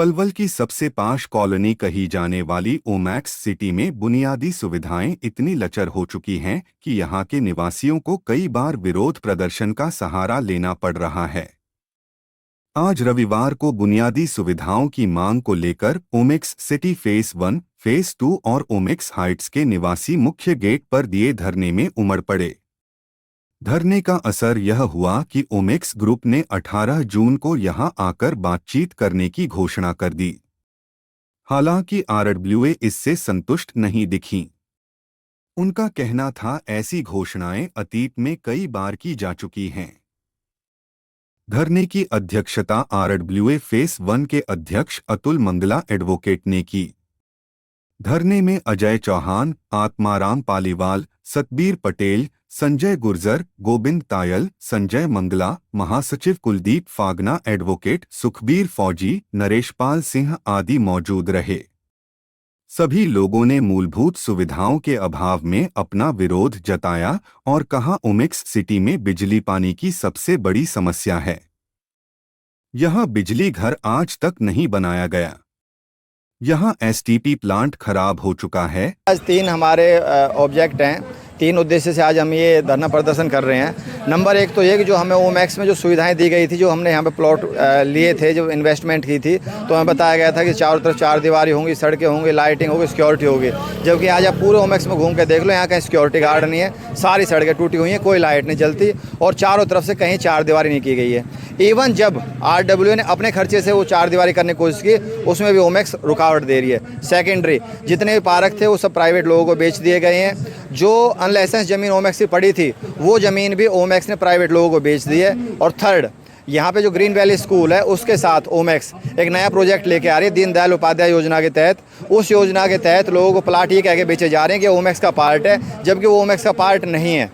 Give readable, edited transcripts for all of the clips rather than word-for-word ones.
पलवल की सबसे पाश कॉलोनी कही जाने वाली ओमैक्स सिटी में बुनियादी सुविधाएं इतनी लचर हो चुकी हैं कि यहां के निवासियों को कई बार विरोध प्रदर्शन का सहारा लेना पड़ रहा है। आज रविवार को बुनियादी सुविधाओं की मांग को लेकर ओमेक्स सिटी फेज 1, फेज 2 और ओमेक्स हाइट्स के निवासी मुख्य गेट पर दिए धरने में उमड़ पड़े। धरने का असर यह हुआ कि ओमेक्स ग्रुप ने 18 जून को यहां आकर बातचीत करने की घोषणा कर दी। हालांकि आरडब्ल्यूए इससे संतुष्ट नहीं दिखीं। उनका कहना था ऐसी घोषणाएं अतीत में कई बार की जा चुकी हैं। धरने की अध्यक्षता आरडब्ल्यूए फेस 1 के अध्यक्ष अतुल मंगला एडवोकेट ने की। धरने में अजय चौहान, आत्माराम पालीवाल, सतबीर पटेल, संजय गुर्जर, गोविंद तायल, संजय मंगला, महासचिव कुलदीप फागना, एडवोकेट सुखबीर फौजी, नरेशपाल सिंह आदि मौजूद रहे। सभी लोगों ने मूलभूत सुविधाओं के अभाव में अपना विरोध जताया और कहा ओमेक्स सिटी में बिजली पानी की सबसे बड़ी समस्या है। यहां बिजली घर आज तक नहीं बनाया गया। यहां एसटीपी प्लांट खराब हो चुका है। आज 3 हमारे ऑब्जेक्ट हैं। 3 उद्देश्य से आज हम ये धरना प्रदर्शन कर रहे हैं। नंबर 1 तो ये कि जो हमें ओमैक्स में जो सुविधाएं दी गई थी, जो हमने यहाँ पे प्लॉट लिए थे, जो इन्वेस्टमेंट की थी, तो हमें बताया गया था कि चारों तरफ 4 दीवारी होंगी, सड़कें होंगी, लाइटिंग होगी, सिक्योरिटी होगी। जबकि आज आप पूरे ओमैक्स में घूम के देख लो, यहाँ कहीं सिक्योरिटी गार्ड नहीं है, सारी सड़कें टूटी हुई हैं, कोई लाइट नहीं जलती और चारों तरफ से कहीं 4 दीवारी नहीं की गई है। इवन जब आरडब्ल्यू ने अपने खर्चे से वो 4 दीवारी करने की कोशिश की, उसमें भी ओमैक्स रुकावट दे रही है। सेकेंडरी जितने भी पार्क थे वो सब प्राइवेट लोगों को बेच दिए गए हैं। जो अनलाइसेंस ज़मीन ओमैक्स की पड़ी थी, वो ज़मीन भी ओमैक्स ने प्राइवेट लोगों को बेच दी है। और थर्ड, यहाँ पे जो ग्रीन वैली स्कूल है, उसके साथ ओमैक्स एक नया प्रोजेक्ट लेके आ रही है दीनदयाल उपाध्याय योजना के तहत। उस योजना के तहत लोगों को प्लाट ये कह के बेचे जा रहे हैं कि ओमैक्स का पार्ट है, जबकि वो ओमैक्स का पार्ट नहीं है।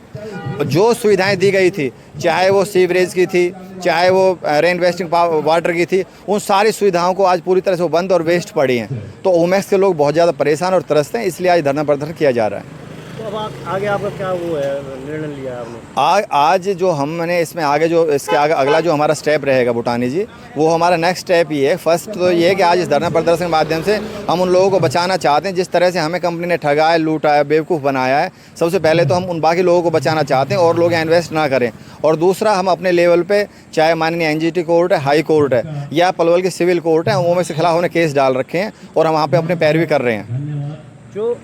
जो सुविधाएं दी गई थी, चाहे वो सीवरेज की थी, चाहे वो रेन वेस्टिंग वाटर की थी, उन सारी सुविधाओं को आज पूरी तरह से बंद और वेस्ट पड़ी हैं। तो ओमैक्स के लोग बहुत ज़्यादा परेशान और त्रस्त हैं, इसलिए आज धरना प्रदर्शन किया जा रहा है। तो अब आगे आपका क्या वो है, निर्णय लिया है आपने? आज जो हमने इसमें आगे जो इसके आगे अगला जो हमारा स्टेप रहेगा भूटानी जी, वो हमारा नेक्स्ट स्टेप ये है। फर्स्ट तो ये है कि आज इस धरना प्रदर्शन के माध्यम से हम उन लोगों को बचाना चाहते हैं जिस तरह से हमें कंपनी ने ठगा है, लूटा है, बेवकूफ़ बनाया है। सबसे पहले तो हम उन बाकी लोगों को बचाना चाहते हैं और लोग इन्वेस्ट ना करें। और दूसरा, हम अपने लेवल पे चाहे माननीय एनजीटी कोर्ट है, हाई कोर्ट है या पलवल की सिविल कोर्ट है, उनमें से खिलाफ हमने केस डाल रखे हैं और हम वहाँ पे अपने पैरवी कर रहे हैं। जो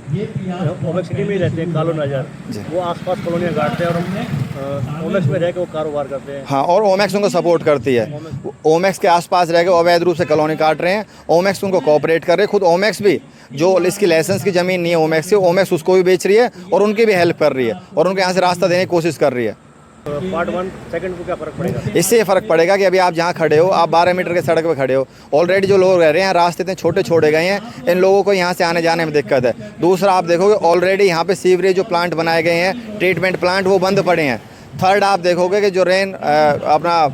ओमैक्स सिटी में ही रहते हैं कालो नजर, वो आसपास कॉलोनियाँ काटते हैं और ओमैक्स में रह के वो कारोबार करते हैं। हाँ, और ओमैक्स उनको सपोर्ट करती है। ओमैक्स के आसपास रह के अवैध रूप से कॉलोनी काट रहे हैं, ओमैक्स उनको कोऑपरेट कर रहे हैं। खुद ओमैक्स भी, जो इसकी लाइसेंस की ज़मीन नहीं है ओमैक्स की, ओमैक्स उसको भी बेच रही है और उनकी भी हेल्प कर रही है और उनके यहाँ से रास्ता देने की कोशिश कर रही है। पार्ट 1 सेकंड को क्या फ़र्क पड़ेगा? इससे ये फ़र्क पड़ेगा कि अभी आप जहाँ खड़े हो, आप 12 मीटर के सड़क पे खड़े हो। ऑलरेडी जो लोग रह रहे हैं, रास्ते इतने छोटे छोड़े गए हैं, इन लोगों को यहाँ से आने जाने में दिक्कत है। दूसरा, आप देखोगे ऑलरेडी यहाँ पे सीवरेज जो प्लांट बनाए गए हैं, ट्रीटमेंट प्लांट, वो बंद पड़े हैं। थर्ड, आप देखोगे कि जो अपना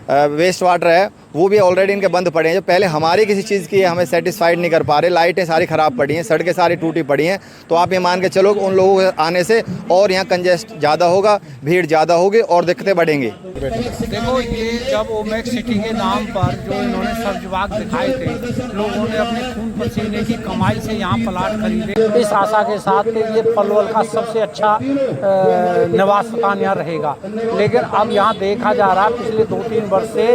वेस्ट वाटर है, वो भी ऑलरेडी इनके बंद पड़े हैं। जो पहले हमारी किसी चीज़ की हमें सेटिस्फाइड नहीं कर पा रहे, लाइटें सारी ख़राब पड़ी हैं, सड़कें सारी टूटी पड़ी हैं। तो आप ये मान के चलो उन लोगों के आने से और यहाँ कंजेस्ट ज़्यादा होगा, भीड़ ज़्यादा होगी और दिक्कतें बढ़ेंगी। देखो, ये जब ओमैक्स सिटी के नाम पर जो इन्होंने सब्जबाग दिखाए थे, लोगों ने अपने खून पसीने की कमाई से यहाँ प्लाट खरीदे इस आशा के साथ कि ये पलवल का सबसे अच्छा निवास स्थान यहाँ रहेगा। लेकिन अब यहाँ देखा जा रहा है पिछले 2-3 वर्ष से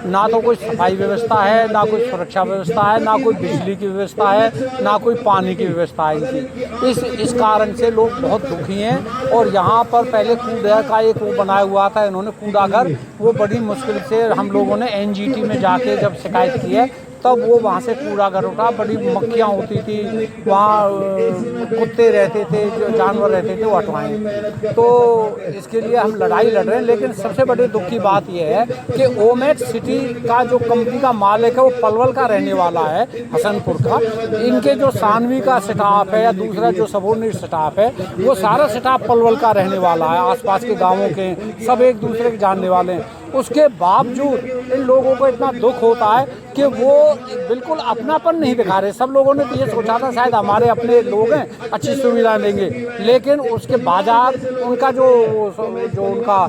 ना तो कोई सफाई व्यवस्था है, ना कोई सुरक्षा व्यवस्था है, ना कोई बिजली की व्यवस्था है, ना कोई पानी की व्यवस्था है इनकी। इस कारण से लोग बहुत दुखी हैं। और यहाँ पर पहले कूड़ा का एक वो बनाया हुआ था इन्होंने, कूड़ा घर, वो बड़ी मुश्किल से हम लोगों ने एनजीटी में जाके जब शिकायत की है, तब वो वहाँ से कूड़ा घर उठा। बड़ी मक्खियाँ होती थी वहाँ, कुत्ते रहते थे, जो जानवर रहते थे, वो हटवाएँ। तो इसके लिए हम लड़ाई लड़ रहे हैं। लेकिन सबसे बड़ी दुख की बात यह है कि ओमैक्स सिटी का जो कंपनी का मालिक है, वो पलवल का रहने वाला है, हसनपुर का। इनके जो सानवी का स्टाफ है या दूसरा जो सबोर्डिनेट स्टाफ है, वो सारा स्टाफ पलवल का रहने वाला है। आसपास के गाँवों के सब एक दूसरे के जानने वाले हैं। उसके बावजूद इन लोगों को इतना दुख होता है कि वो बिल्कुल अपनापन नहीं दिखा रहे। सब लोगों ने तो ये सोचा था शायद हमारे अपने लोग हैं, अच्छी सुविधा देंगे, लेकिन उसके बाजार उनका जो उनका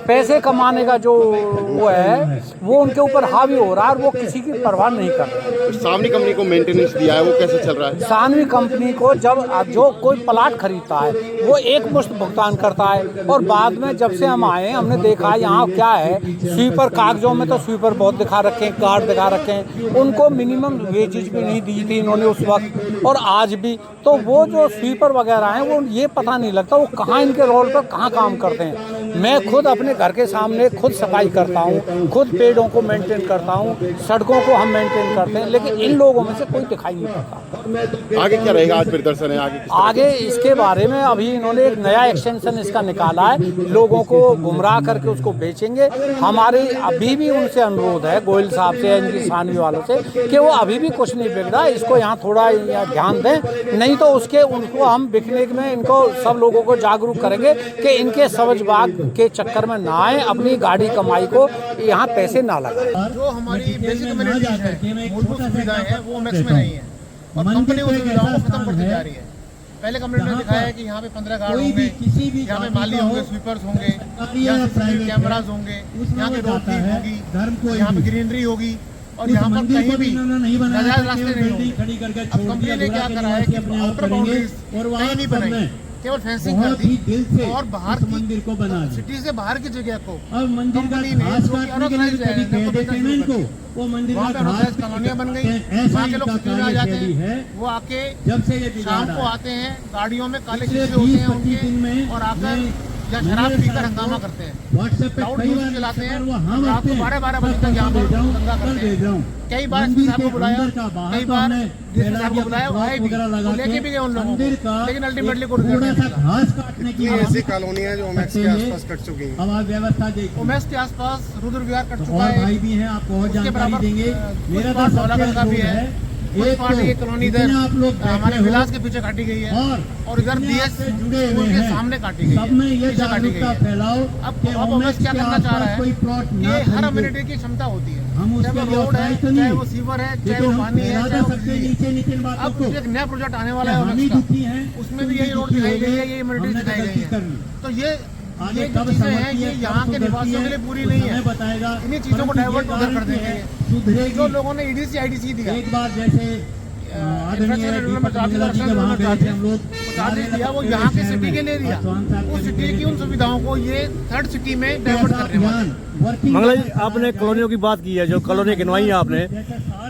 पैसे कमाने का जो वो है वो उनके ऊपर हावी हो रहा है और वो किसी की परवाह नहीं कर रहे। सावनी कंपनी को मेंटेनेंस दिया है, वो कैसे चल रहा है? सानवी कंपनी को जब जो कोई प्लाट खरीदता है वो एक मुश्त भुगतान करता है और बाद में जब से हम आए हमने देखा यहाँ क्या है, स्वीपर कागजों में तो स्वीपर बहुत दिखा रखे हैं, गार्ड दिखा रखे हैं, उनको मिनिमम वेजेज भी नहीं दी थी इन्होंने उस वक्त और आज भी। तो वो जो स्वीपर वगैरह हैं वो ये पता नहीं लगता वो कहाँ इनके रोल पर कहाँ काम करते हैं। मैं खुद अपने घर के सामने खुद सफाई करता हूँ, खुद पेड़ों को मेंटेन करता हूँ, सड़कों को हम मेंटेन करते हैं, लेकिन इन लोगों में से कोई दिखाई नहीं पड़ता। आगे क्या रहेगा? आज प्रदर्शन है, आगे इसके बारे में अभी इन्होंने एक नया एक्सटेंशन इसका निकाला है, लोगों को गुमराह करके उसको बेचेंगे। हमारे अभी भी उनसे अनुरोध है गोयल साहब से, इनकी सानवी वालों से, कि वो अभी भी कुछ नहीं बिक रहा, इसको यहाँ थोड़ा ध्यान दें, नहीं तो उनको हम बिकने में इनको सब लोगों को जागरूक करेंगे कि इनके सब्ज बाग के चक्कर में ना आए, अपनी गाड़ी कमाई को यहाँ पैसे ना लगाए। जो हमारी बेसिक कम्युनिटीज है, मूलभूत सुविधाएं हैं, वो मैक्स में नहीं है और कंपनी उन सुविधाओं को खत्म करती जा रही है। पहले कंपनी ने दिखाया है कि यहाँ पे 15 गार्ड होंगे, यहाँ पे माली होंगे, स्वीपर्स होंगे, यहाँ पे कैमराज होंगे, यहाँ पे रोड होगी, यहाँ पे ग्रीनरी होगी और यहाँ पर कहीं भी नाजायज रास्ते नहीं होंगे। अब कंपनी ने क्या करा है कि आउटर बाउंड्रीज कहीं नहीं बनाई, केवल फेंसिंग कर दी और बाहर की मंदिर को बना सिटी से बाहर की जगह को अब मंदिर का घास काटने के लिए वो मंदिर का घास कॉलोनियां बन गई। वहाँ के लोग सिटी में आ जाते हैं, वो आके जब से ये शाम को आते हैं, गाड़ियों में काले शीशे होते हैं उनके और आकर या शराब पीकर हंगामा करते हैं, लाउड म्यूजिक चलाते हैं, रात को 12-12 बजे तक यहाँ पर दंगा करते हैं। कई बार एसपी साहब को बुलाया, कई बार डीएसपी साहब को बुलाया, आए भी लेके भी गए उन लोगों को, लेकिन अल्टीमेटली कोई ऐसी कॉलोनियां जो ओमेक्स के आसपास कट चुकी हैं। अब व्यवस्था देखिए, ओमेक्स के आसपास रुद्र विहार कट चुका है, भाई भी हैं, आपको और जानकारी देंगे। मेरा तो सबसे का भी है, एक पार्टी की कॉलोनी इधर हमारे विलास के पीछे काटी गई है और इधर बीएस स्कूल के सामने काटी गई है, सब में ये जागरूकता फैलाओ। अब ओमेक्स क्या करना चाह रहा है कि हर अम्यूनिटी की क्षमता होती है, चाहे वो रोड है, चाहे वो सीवर है, चाहे वो पानी है, चाहे वो बिजली है। अब एक नया प्रोजेक्ट आने वाला है ओमेक्स का, उसमें भी यही रोड दिखाई गई है, ये अम्यूनिटीज दिखाई गई है। तो ये जो चीजें हैं ये यहाँ के निवासियों के लिए पूरी नहीं है, इन्हीं चीजों को डाइवर्ट उधर कर देंगे। जो लोगों ने ईडीसी आईडीसी दिया, एक बार जैसे दिया वो यहाँ के सिटी के लिए दिया, उस सिटी की उन सुविधाओं को ये थर्ड सिटी में डाइवर्ट कर रहे हैं। मंगला जी, आपने कॉलोनियों की बात की है, जो कॉलोनी गिनवाई है आपने,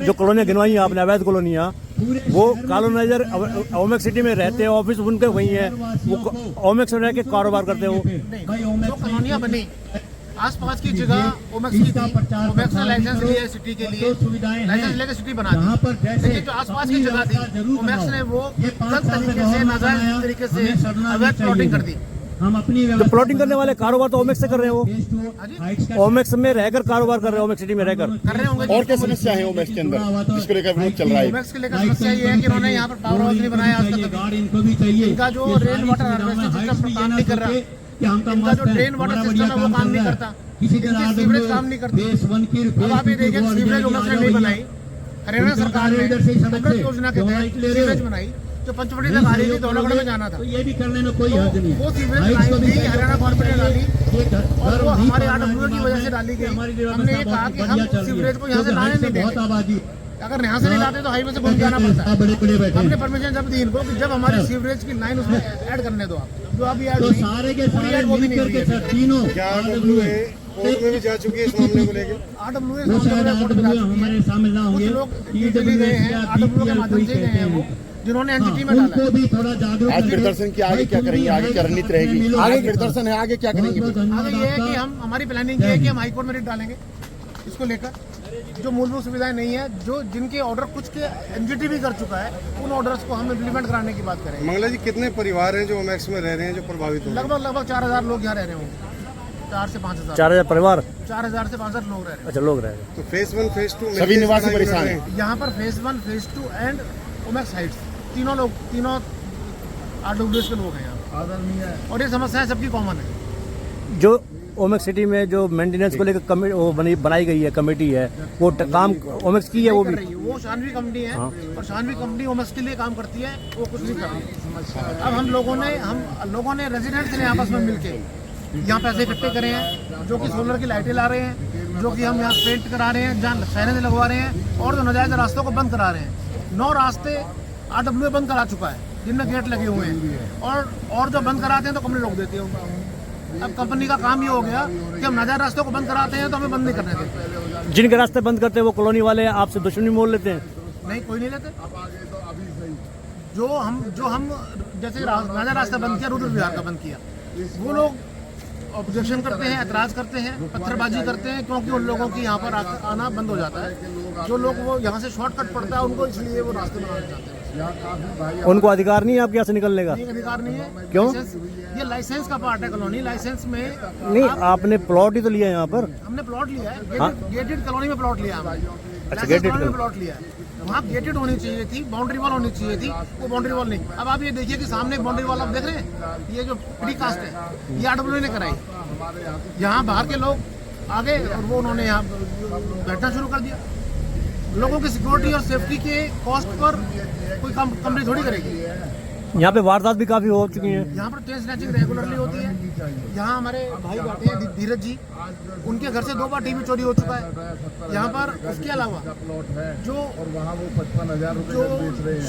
जो कॉलोनियाँ गिनवाई है आपने अवैध कॉलोनियाँ, वो कॉलोनाइजर ओमेक्स सिटी में रहते हैं, ऑफिस उनके वही है, वो ओमेक्स में रह के कारोबार करते हो। जो कॉलोनियाँ बनी आसपास की जगह ओमेक्स की थी, ओमेक्स ने लाइसेंस लिया सिटी के लिए, लाइसेंस लेकर सिटी बना दी, लेकिन जो आसपास की जगह थी ओमेक्स ने वो गलत तरीके से, नाजायज तरीके से अवैध प्लॉटिंग कर दी। हम अपनी तो प्लॉटिंग करने वाले कारोबार तो ओमेक्स से कर रहे हो, ओमेक्स में रहकर कारोबार कर रहे हो, ओमेक्स सिटी में रहकर कर रहे होंगे। और क्या समस्या है ओमेक्स के अंदर जिसको लेकर विरोध चल रहा है? ओमेक्स के लेकर समस्या ये है कि इन्होंने यहाँ पर पावर हाउस नहीं बनाया आज तक, इनका जो रेन वाटर हार्वेस्टिंग सिस्टम काम नहीं कर रहा, इनका जो ड्रेन वाटर सिस्टम है वो काम नहीं करता, इनकी सीवरेज काम नहीं करती। अब आप ये देखिए सीवरेज ओमेक्स ने नहीं बनाई, हरियाणा सरकार ने अमृत योजना के तहत सीवरेज बनाई जो पंचवटी तक आ रही थी, धौलागढ़ में जाना था, तो ये भी करने में कोई हर्ज नहीं। वो सीवरेज लाइन थी हरियाणा गवर्नमेंट ने डाली और वो हमारे आडब्ल्यू की वजह से डाली गई। हमने ये कहा कि हम सीवरेज को यहाँ से लाने नहीं देंगे, अगर यहाँ से नहीं लाते तो हाईवे से घूम जाना पड़ता है। हमने परमिशन जब दी इनको कि जब हमारी सीवरेज की लाइन उसमें ऐड करने दो, आप जो अभी ऐड सारे के सारे वो भी नहीं हुई है। तीनों कोर्ट में भी जा चुकी है इस मामले को लेकर, आडब्ल्यू हमारे शामिल ना होंगे, चले गए हैं आडब्ल्यू के माध्यम से गए हैं वो, जिन्होंने एनजीटी में डाला भी थोड़ा जागरूक। आज प्रदर्शन की आगे क्या करेंगे, आगे क्या रणनीति रहेगी? आगे प्रदर्शन है, आगे क्या करेंगे? आगे ये है कि हम हमारी प्लानिंग ये है कि हम हाईकोर्ट में रिट डालेंगे इसको लेकर, जो मूलभूत सुविधाएं नहीं है, जो जिनके ऑर्डर कुछ के एनजीटी भी कर चुका है, उन ऑर्डर्स को हम इम्प्लीमेंट कराने की बात करेंगे। मंगला जी, कितने परिवार हैं जो ओमेक्स में रह रहे हैं जो प्रभावित हो? लगभग 4000 लोग यहाँ रह रहे होंगे, 4 से 5000। 4000 परिवार, 4000 से 5000 लोग रह रहे हैं। अच्छा, लोग रह रहे हैं। तो फेज 1 फेज 2 सभी निवासी परेशान हैं यहाँ पर। Phase 1 phase 2 and Omaxe Heights, तीनों आरडब्ल्यूएस के लोग हैं यहाँ, और ये समस्याएं सबकी कॉमन है। जो ओमेक्स सिटी में जो मेंटेनेंस को लेकर वो बनाई गई है कमेटी है, वो काम ओमेक्स की है वो भी? वो शानवी कंपनी है और शानवी कंपनी ओमेक्स के लिए काम करती है, वो कुछ नहीं कर रही। अब हम लोगों ने रेजिडेंट्स ने आपस में मिलके यहाँ पैसे इकट्ठे करे हैं, जो कि सोलर की लाइटें ला रहे हैं, जो कि हम यहाँ पेंट करा रहे हैं, जहाँ साइनेज लगवा रहे हैं और जो नाजायज रास्तों को बंद करा रहे हैं। 9 रास्ते RWA बंद करा चुका है जिनमें गेट लगे हुए हैं, और जो बंद कराते हैं तो कंपनी रोक देती है उनको। अब कंपनी का काम ये हो गया कि हम नाजायज रास्तों को बंद कराते हैं तो हमें बंद नहीं करने देते। जिनके रास्ते बंद करते हैं वो कॉलोनी वाले आपसे दुश्मनी मोल लेते हैं? नहीं, कोई नहीं लेते। जो हम जैसे नाजायज रास्ता बंद किया, रुद्र विहार का बंद किया, वो लोग ऑब्जेक्शन करते हैं, ऐतराज करते हैं, पत्थरबाजी करते हैं, क्योंकि उन लोगों की यहाँ पर आना बंद हो जाता है। जो लोग वो यहाँ से शॉर्टकट पड़ता है उनको, इसलिए वो रास्ते बनाना चाहते हैं। उनको अधिकार नहीं है आपके यहाँ से निकलने का? अधिकार नहीं है। क्यों? ये लाइसेंस का पार्ट है कॉलोनी, लाइसेंस में नहीं, आपने प्लॉट ही तो लिया है यहाँ पर। हमने प्लॉट लिया है, गेटेड कॉलोनी में प्लॉट लिया हमने। अच्छा, गेटेड कॉलोनी में प्लॉट लिया है, वहाँ गेटेड होनी चाहिए थी, बाउंड्री वॉल होनी चाहिए थी, वो बाउंड्री वॉल नहीं। अब आप ये देखिए कि सामने एक बाउंड्री वॉल आप देख रहे हैं, ये जो प्रीकास्ट है ये RWA ने कराई। यहाँ बाहर के लोग आ गए और वो उन्होंने यहाँ बैठना शुरू कर दिया। लोगों की सिक्योरिटी और सेफ्टी के कॉस्ट पर कोई कंपनी थोड़ी करेगी। यहाँ पे वारदात भी काफी हो चुकी है। यहाँ पर ट्रेन स्नैचिंग रेगुलरली होती है। यहाँ हमारे भाई बैठे हैं धीरज जी, उनके घर से 2 बार टीवी चोरी हो चुका है। यहाँ पर उसके अलावा जो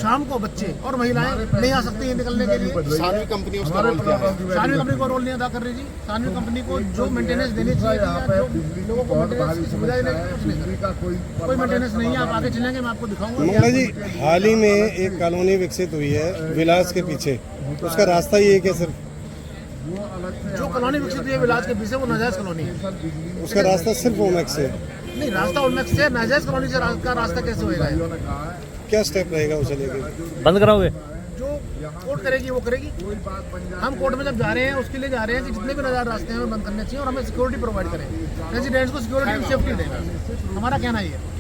शाम को बच्चे और महिलाएं नहीं आ सकती हैं निकलने के लिए, सानवी कंपनी उसका रोल क्या है? सानवी कंपनी को रोल नहीं अदा कर रही जी। सानवी कंपनी को जो मेंटेनेंस देनी चाहिए थी, या जो लोगों को मेंटेनेंस की सुविधा देने की, कुछ नहीं कर रही। कोई मेंटेनेंस नहीं है। आप आगे चलेंगे, मैं आपको दिखाऊंगा। मंगला जी, हाल ही में एक कॉलोनी विकसित हुई है विलास के पीछे, उसका रास्ता ये है क्या सर? जो कॉलोनी विकसित हुई है विलास के पीछे, वो नाजायज कॉलोनी है। उसका रास्ता सिर्फ ओमेक्स से? नहीं, रास्ता ओमेक्स से, नाजायज कॉलोनी से का रास्ता कैसे होएगा? क्या स्टेप रहेगा उसे लेकर? बंद कराओगे? जो कोर्ट करेगी वो करेगी। हम कोर्ट में जब जा रहे हैं उसके लिए जा रहे हैं कि जितने भी नाजायज रास्ते हैं हमें बंद करने चाहिए और हमें सिक्योरिटी प्रोवाइड करें, रेजिडेंट्स को सिक्योरिटी सेफ्टी देना, हमारा कहना ये है।